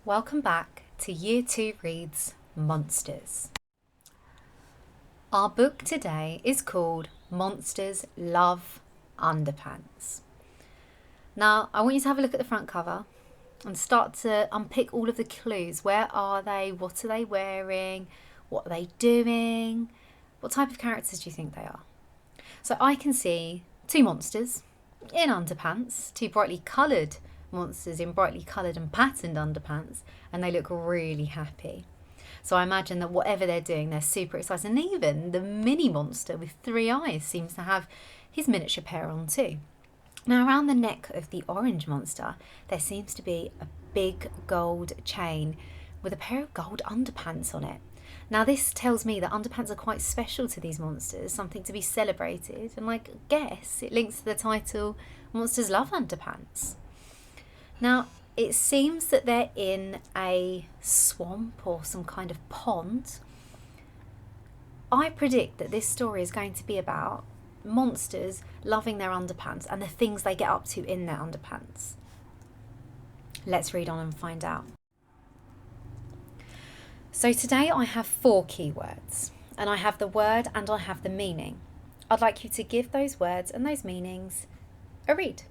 Welcome back to Year 2 Reads Monsters. Our book today is called Monsters Love Underpants. Now, I want you to have a look at the front cover and start to unpick all of the clues. Where are they? What are they wearing? What are they doing? What type of characters do you think they are? So I can see two monsters in underpants, two brightly coloured monsters in brightly coloured and patterned underpants, and they look really happy. So I imagine that whatever they're doing, they're super excited. And even the mini monster with 3 eyes seems to have his miniature pair on too. Now, around the neck of the orange monster, there seems to be a big gold chain with a pair of gold underpants on it. Now, this tells me that underpants are quite special to these monsters, something to be celebrated, and I guess it links to the title Monsters Love Underpants. Now, it seems that they're in a swamp or some kind of pond. I predict that this story is going to be about monsters loving their underpants and the things they get up to in their underpants. Let's read on and find out. So today I have 4 keywords, and I have the word and I have the meaning. I'd like you to give those words and those meanings a read.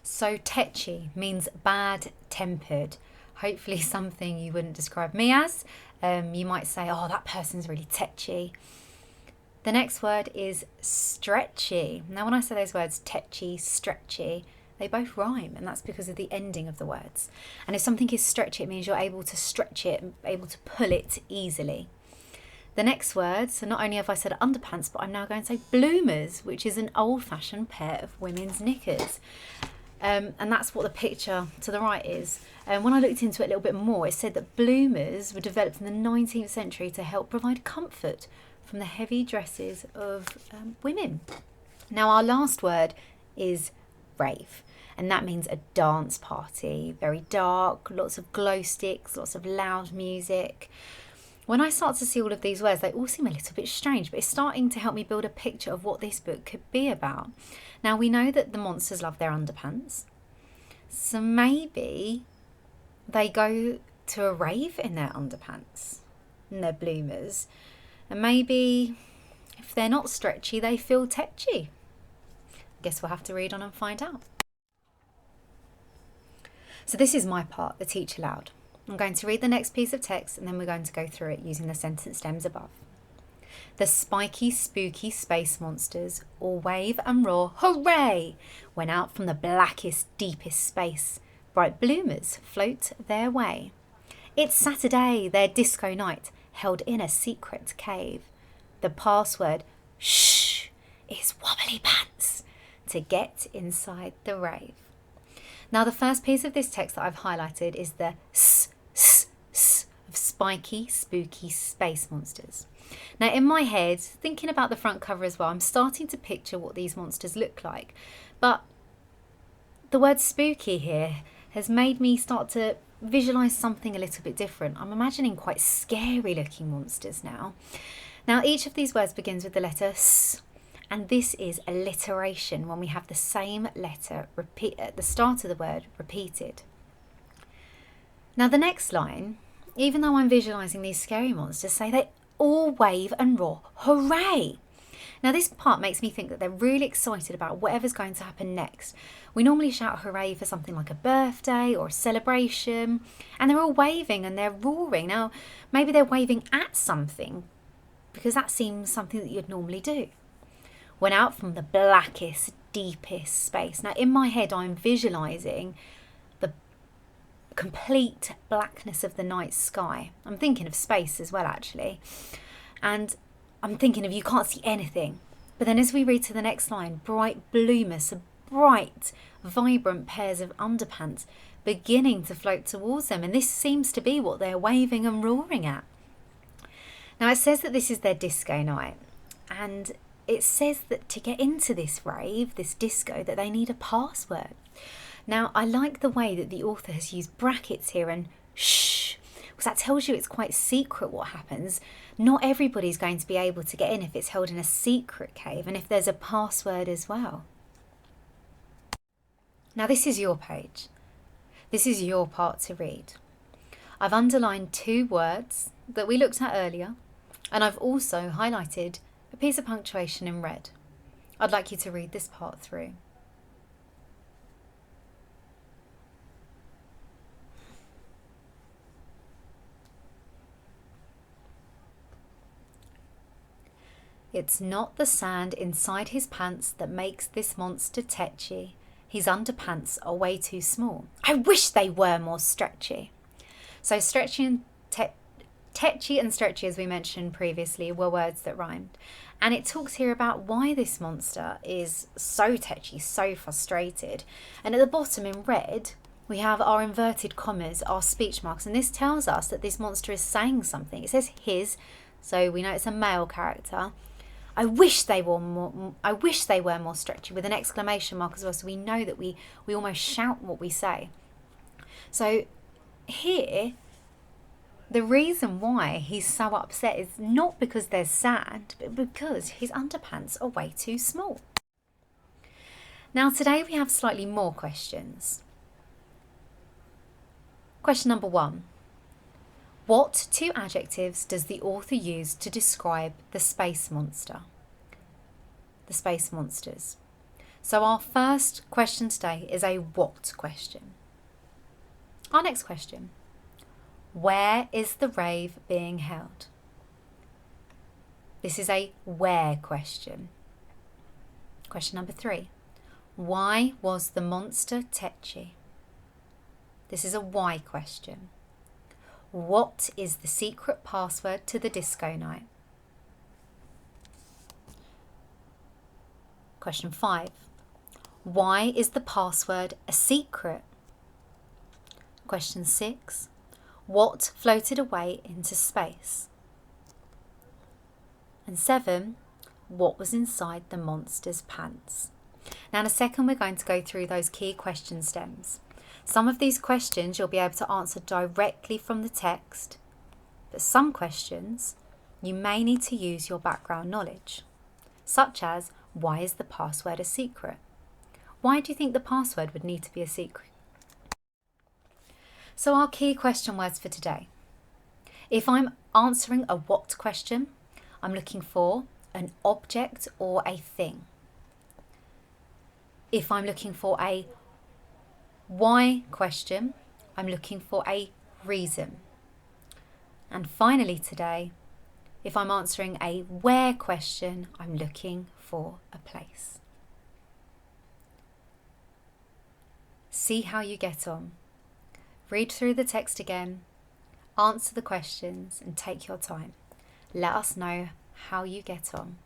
So tetchy means bad-tempered. Hopefully something you wouldn't describe me as. You might say, oh, that person's really tetchy. The next word is stretchy. Now, when I say those words, tetchy, stretchy, they both rhyme, and that's because of the ending of the words. And if something is stretchy, it means you're able to stretch it, able to pull it easily. The next word, so not only have I said underpants, but I'm now going to say bloomers, which is an old-fashioned pair of women's knickers. And that's what the picture to the right is. When I looked into it a little bit more, it said that bloomers were developed in the 19th century to help provide comfort from the heavy dresses of women. Now, our last word is rave, and that means a dance party. Very dark, lots of glow sticks, lots of loud music. When I start to see all of these words, they all seem a little bit strange, but it's starting to help me build a picture of what this book could be about. Now, we know that the monsters love their underpants, so maybe they go to a rave in their underpants and their bloomers, and maybe if they're not stretchy, they feel tetchy. Guess we'll have to read on and find out. So this is my part, the teach aloud. I'm going to read the next piece of text and then we're going to go through it using the sentence stems above. The spiky, spooky space monsters all wave and roar, hooray, when out from the blackest, deepest space, bright bloomers float their way. It's Saturday, their disco night, held in a secret cave. The password, shh, is wobbly pants to get inside the rave. Now, the first piece of this text that I've highlighted is the s of spiky, spooky space monsters. Now, in my head, thinking about the front cover as well, I'm starting to picture what these monsters look like. But the word spooky here has made me start to visualise something a little bit different. I'm imagining quite scary looking monsters now. Now, each of these words begins with the letter S, and this is alliteration when we have the same letter repeat at the start of the word repeated. Now, the next line, even though I'm visualising these scary monsters, say they all wave and roar, hooray! Now, this part makes me think that they're really excited about whatever's going to happen next. We normally shout hooray for something like a birthday or a celebration, and they're all waving and they're roaring. Now, maybe they're waving at something, because that seems something that you'd normally do. Went out from the blackest, deepest space. Now, in my head, I'm visualising the complete blackness of the night sky. I'm thinking of space as well, actually. And I'm thinking of you can't see anything. But then as we read to the next line, bright bloomers, so bright, vibrant pairs of underpants beginning to float towards them. And this seems to be what they're waving and roaring at. Now, it says that this is their disco night. And it says that to get into this rave, this disco, that they need a password. Now, I like the way that the author has used brackets here and shh, because that tells you it's quite secret what happens. Not everybody's going to be able to get in if it's held in a secret cave and if there's a password as well. Now, this is your page. This is your part to read. I've underlined 2 words that we looked at earlier, and I've also highlighted a piece of punctuation in red. I'd like you to read this part through. It's not the sand inside his pants that makes this monster tetchy. His underpants are way too small. I wish they were more stretchy. So stretchy and tetchy and stretchy, as we mentioned previously, were words that rhymed. And it talks here about why this monster is so tetchy, so frustrated. And at the bottom in red, we have our inverted commas, our speech marks. And this tells us that this monster is saying something. It says his, so we know it's a male character. I wish they were more stretchy, with an exclamation mark as well, so we know that we almost shout what we say. So here, the reason why he's so upset is not because there's sand, but because his underpants are way too small. Now today we have slightly more questions. Question number 1. What 2 adjectives does the author use to describe the space monster? The space monsters. So our first question today is a what question. Our next question. Where is the rave being held? This is a where question. Question number 3. Why was the monster tetchy? This is a why question. What is the secret password to the disco night? Question 5. Why is the password a secret? Question 6. What floated away into space? And 7. What was inside the monster's pants? Now in a second we're going to go through those key question stems. Some of these questions you'll be able to answer directly from the text, but some questions you may need to use your background knowledge, such as why is the password a secret? Why do you think the password would need to be a secret? So our key question words for today. If I'm answering a what question, I'm looking for an object or a thing. If I'm looking for a why question, I'm looking for a reason. And finally today, if I'm answering a where question, I'm looking for a place. See how you get on. Read through the text again, answer the questions and take your time. Let us know how you get on.